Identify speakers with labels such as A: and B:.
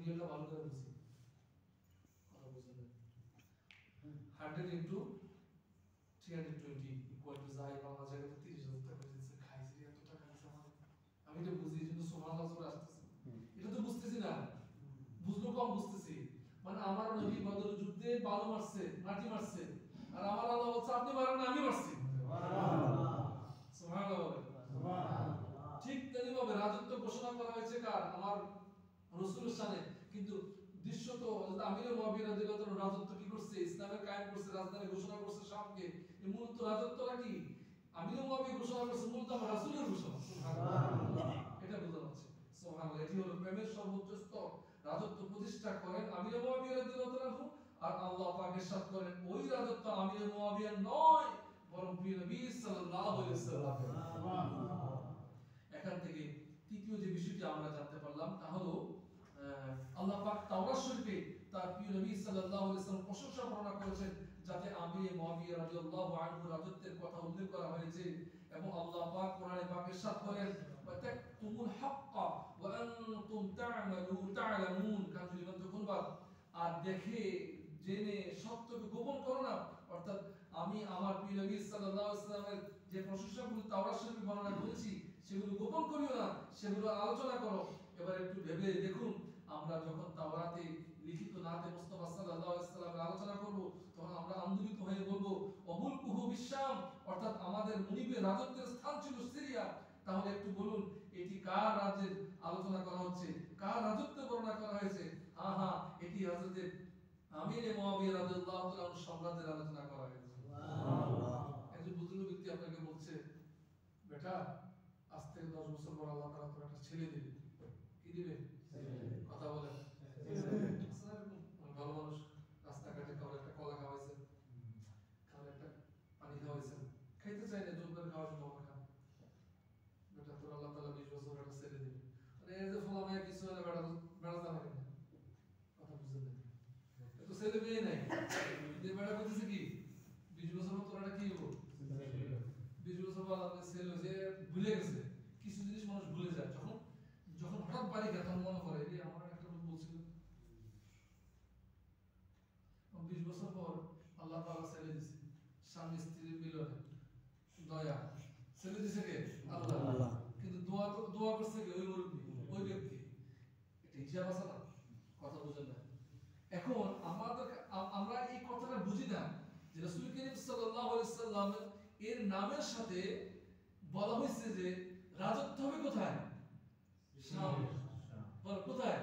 A: রিয়েলটা ভালো করে বুঝি, কথা বুঝলেন? 100 into 320 equal to যাই বাংলা জায়গায় তো 30,000 টাকা দিচ্ছে, খাইছি এত টাকা দিচ্ছে আমার, আমি এটা বুঝি এই জন্য সুবহানাল্লাহ জোরে আসতেছে। এটা তো বুঝতেছি না, বুঝলো কম বুঝতেছি। মানে আমার নবী বদর যুদ্ধে বালু মারছে, মাটি মারছে, আর আমার আল্লাহ বলছে আপনি মারেন না, আমি মারছি। সুবহানাল্লাহ, সুবহানাল্লাহ। ঠিক তেমনিভাবে রাজত্ব ঘোষণা করা হয়েছে কার? আমার রাসূলের শানে। কিন্তু দৃশ্যত হযরত আমির মুয়াবিয়া রাদিয়াল্লাহু তাআলা রাজত্ব কি করছে? ইসলামের কায়েম করছে, রাজধানী ঘোষণা করছে শামকে। এই মূলত রাজত্বটা কি? আমির মুয়াবিয়া ঘোষণা করছে, মূলত আমার রাসূলের ঘোষণা। সুবহানাল্লাহ, এটা বোঝা যাচ্ছে। সুবহানাল্লাহ, এটি হলো প্রেমের সর্বোচ্চ স্তর। রাজত্ব প্রতিষ্ঠা করেন আমির মুয়াবিয়া রাদিয়াল্লাহু তাআলা, আর আল্লাহ পাক ইরশাদ করেন ওই রাজত্ব আমির মুয়াবিয়া নয়, বরং প্রিয় নবী সাল্লাল্লাহু আলাইহি ওয়াসাল্লাম। সুবহানাল্লাহ। এখান থেকে তৃতীয় যে বিষয়টি আমরা জানতে পারলাম তা হলো আল্লাহ পাক তাওরাত শরীফে তার প্রিয় নবী সাল্লাল্লাহু আলাইহি ওয়াসাল্লাম প্রশংসা বর্ণনা করেছেন, যাতে আমির মুয়াবিয়া রাদিয়াল্লাহু আনহু রাজত্বের কথা উল্লেখ করা হয়েছে। এবং আল্লাহ পাক কোরআনে পাকে ইরশাদ করেন ওয়াতাকতুমুল হাক্কা ওয়া আনতুম তা'লামুন, কাজে লিমান তখন বাদ, আর দেখে জেনে সত্যকে গোপন করো না। অর্থাৎ আমি আমার প্রিয় নবী সাল্লাল্লাহু আলাইহি ওয়াসাল্লামের যে প্রশংসাগুলো তাওরাত শরীফে বর্ণনা করেছি সেগুলো গোপন করিও না, সেগুলো আলোচনা করো। এবার একটু ভেবে দেখুন, আমরা যখন তাওরাতে লিখিত নাতে মুস্তাফা সাল্লাল্লাহু আলাইহি ওয়াসাল্লামের আলোচনা করব, তখন আমরা আন্দোলিত হয়ে বলবো অবুলকুহু বিশাম, অর্থাৎ আমাদের মুনিবের রাজত্বের স্থান ছিল সিরিয়া। তাহলে একটু বলুন, এটি কার রাজ্যের আলোচনা করা হচ্ছে, কার রাজত্ব বর্ণনা করা হয়েছে? এটি হযরত আমির মুয়াবিয়া রাদিয়াল্লাহু তাআলা সম্রাটের আলোচনা করা হয়েছে। সুবহানাল্লাহ। একজন বুজুর্গ ব্যক্তি আপনাকে বলছে, বেটা আজ থেকে 10 বছর পর আল্লাহ তাআলা তোর একটা ছেলে দিবে। কি দিবে? কথা বলেন। ভালো মানুষ রাস্তাঘাটে কাউকে একটা কলা খাওয়াইছেন, কাউকে একটা পানি খাওয়াইছেন, খাইতে চাই না, জোর করে খাওয়া সম্ভব না। বেটা তোর আল্লাহ তাআলা 20 বছর একটা ছেলে দিবে। আরে এই যে ফলামায় কিছু হলে বেটা বেড়াতে পারে না, কথা বুঝলেন না? তো ছেলে মেয়ে নাই, বেটা বলতেছে কি 20 বছর পর তোর একটা কি হবো? 20 বছর পর আপনার ছেলে হয়েছে, ভুলে গেছে কিছু জিনিস, মানুষ ভুলে যায়। যখন যখন হঠাৎ বাড়ি গেছে তখন মনে করে যে আমার একটা লোক বলছিল। 20 বছর পর আল্লাহ তাআলা ছেলে দিয়েছে, স্বামী স্ত্রীর মিলনে দয়া, ছেলে দিয়েছে কে? আল্লাহ। কিন্তু দোয়া করছে কে? ওই মুরব্বি, ওই ব্যক্তি। এটা হিসাব আছে না, কথা বুঝেন না? এখন আমরা এই কথাটা বুঝি না যে রাসূল করিম সাল্লাল্লাহু আলাইহি ওয়াসাল্লাম এর নামের সাথে বলা হয়েছে যে রাজত্ব হবে কোথায়? শাম। বল কোথায়?